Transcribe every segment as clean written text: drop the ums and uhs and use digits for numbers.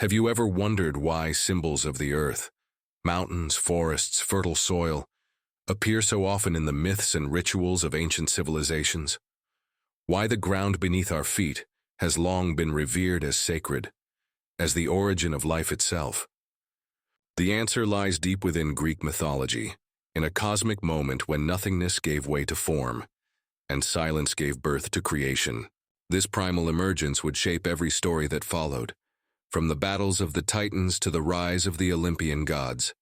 Have you ever wondered why symbols of the earth, mountains, forests, fertile soil, appear so often in the myths and rituals of ancient civilizations? Why the ground beneath our feet has long been revered as sacred, as the origin of life itself? The answer lies deep within Greek mythology, in a cosmic moment when nothingness gave way to form, and silence gave birth to creation. This primal emergence would shape every story that followed, from the battles of the Titans to the rise of the Olympian gods.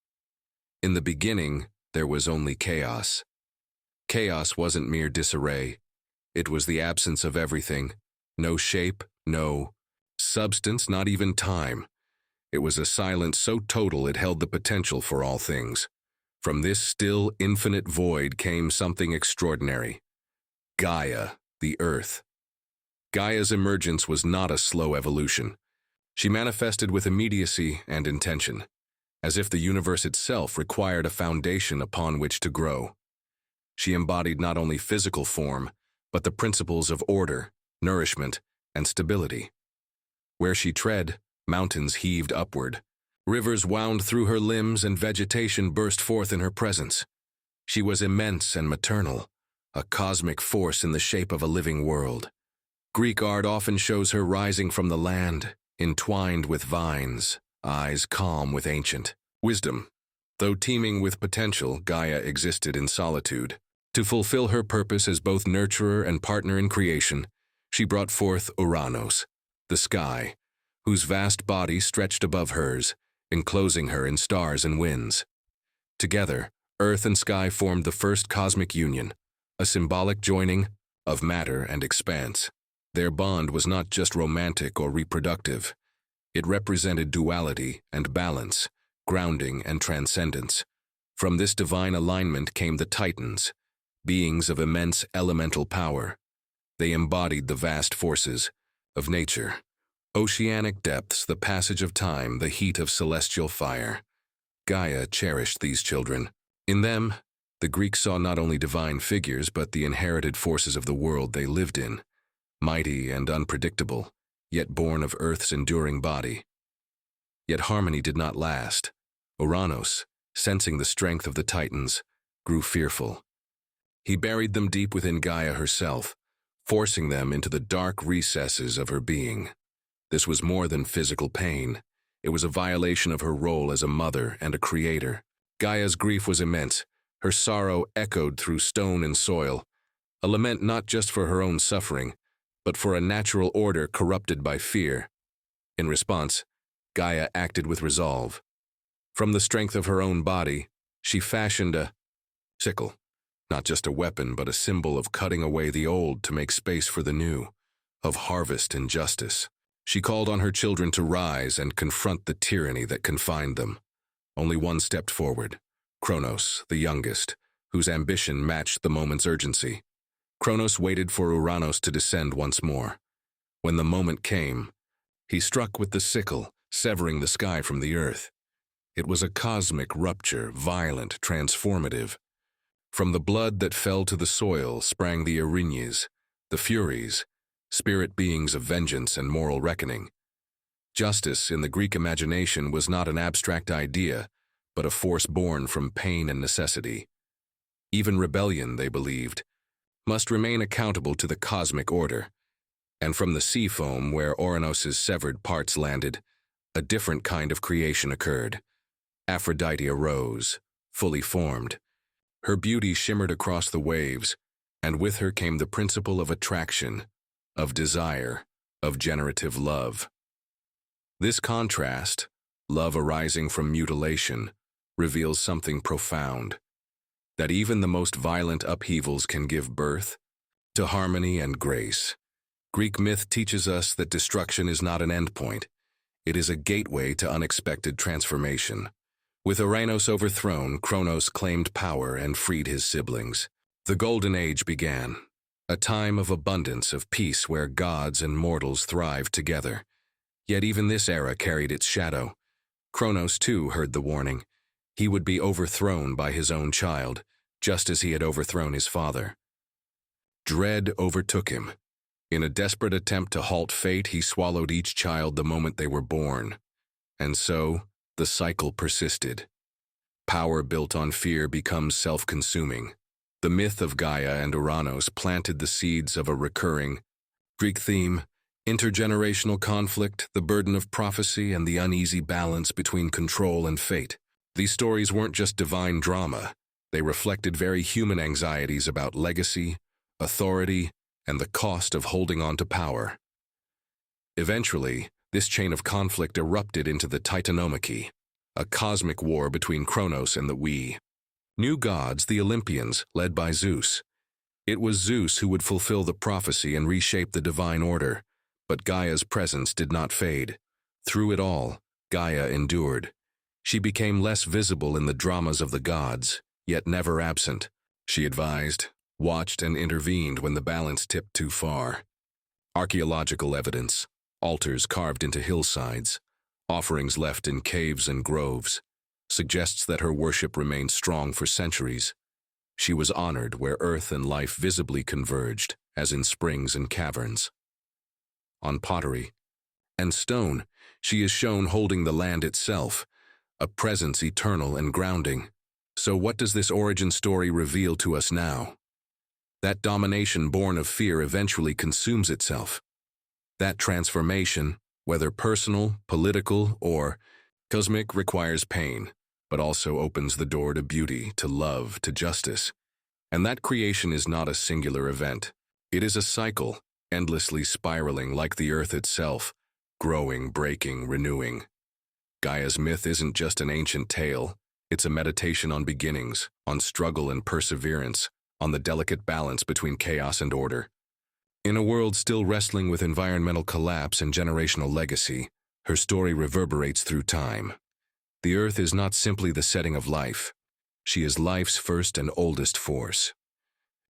In the beginning, there was only chaos. Chaos wasn't mere disarray. It was the absence of everything. No shape, no substance, not even time. It was a silence so total it held the potential for all things. From this still, infinite void came something extraordinary. Gaia, the earth. Gaia's emergence was not a slow evolution. She manifested with immediacy and intention, as if the universe itself required a foundation upon which to grow. She embodied not only physical form, but the principles of order, nourishment, and stability. Where she tread, mountains heaved upward. Rivers wound through her limbs and vegetation burst forth in her presence. She was immense and maternal, a cosmic force in the shape of a living world. Greek art often shows her rising from the land, entwined with vines, eyes calm with ancient wisdom. Though teeming with potential, Gaia existed in solitude. To fulfill her purpose as both nurturer and partner in creation, she brought forth Ouranos, the sky, whose vast body stretched above hers, enclosing her in stars and winds. Together, earth and sky formed the first cosmic union, a symbolic joining of matter and expanse. Their bond was not just romantic or reproductive. It represented duality and balance, grounding and transcendence. From this divine alignment came the Titans, beings of immense elemental power. They embodied the vast forces of nature, oceanic depths, the passage of time, the heat of celestial fire. Gaia cherished these children. In them, the Greeks saw not only divine figures but the inherited forces of the world they lived in. Mighty and unpredictable, yet born of Earth's enduring body. Yet harmony did not last. Ouranos, sensing the strength of the Titans, grew fearful. He buried them deep within Gaia herself, forcing them into the dark recesses of her being. This was more than physical pain. It was a violation of her role as a mother and a creator. Gaia's grief was immense. Her sorrow echoed through stone and soil, a lament not just for her own suffering, but for a natural order corrupted by fear. In response, Gaia acted with resolve. From the strength of her own body, she fashioned a sickle, not just a weapon but a symbol of cutting away the old to make space for the new, of harvest and justice. She called on her children to rise and confront the tyranny that confined them. Only one stepped forward, Kronos, the youngest, whose ambition matched the moment's urgency. Kronos waited for Ouranos to descend once more. When the moment came, he struck with the sickle, severing the sky from the earth. It was a cosmic rupture, violent, transformative. From the blood that fell to the soil sprang the Ouranos, the Furies, spirit beings of vengeance and moral reckoning. Justice, in the Greek imagination, was not an abstract idea, but a force born from pain and necessity. Even rebellion, they believed, must remain accountable to the cosmic order. And from the sea foam where Ouranos' severed parts landed, a different kind of creation occurred. Aphrodite arose, fully formed. Her beauty shimmered across the waves, and with her came the principle of attraction, of desire, of generative love. This contrast, love arising from mutilation, reveals something profound. That even the most violent upheavals can give birth to harmony and grace. Greek myth teaches us that destruction is not an endpoint. It is a gateway to unexpected transformation. With Ouranos overthrown, Kronos claimed power and freed his siblings. The Golden Age began, a time of abundance, of peace where gods and mortals thrived together. Yet even this era carried its shadow. Kronos, too, heard the warning. He would be overthrown by his own child, just as he had overthrown his father. Dread overtook him. In a desperate attempt to halt fate, he swallowed each child the moment they were born. And so, the cycle persisted. Power built on fear becomes self-consuming. The myth of Gaia and Ouranos planted the seeds of a recurring Greek theme: intergenerational conflict, the burden of prophecy, and the uneasy balance between control and fate. These stories weren't just divine drama. They reflected very human anxieties about legacy, authority, and the cost of holding on to power. Eventually, this chain of conflict erupted into the Titanomachy, a cosmic war between Kronos and the new gods, the Olympians, led by Zeus. It was Zeus who would fulfill the prophecy and reshape the divine order, but Gaia's presence did not fade. Through it all, Gaia endured. She became less visible in the dramas of the gods, yet never absent. She advised, watched, and intervened when the balance tipped too far. Archaeological evidence, altars carved into hillsides, offerings left in caves and groves, suggests that her worship remained strong for centuries. She was honored where earth and life visibly converged, as in springs and caverns. On pottery and stone, she is shown holding the land itself, a presence eternal and grounding. So what does this origin story reveal to us now? That domination born of fear eventually consumes itself. That transformation, whether personal, political, or cosmic, requires pain, but also opens the door to beauty, to love, to justice. And that creation is not a singular event. It is a cycle, endlessly spiraling like the earth itself, growing, breaking, renewing. Gaia's myth isn't just an ancient tale. It's a meditation on beginnings, on struggle and perseverance, on the delicate balance between chaos and order. In a world still wrestling with environmental collapse and generational legacy, her story reverberates through time. The earth is not simply the setting of life. She is life's first and oldest force.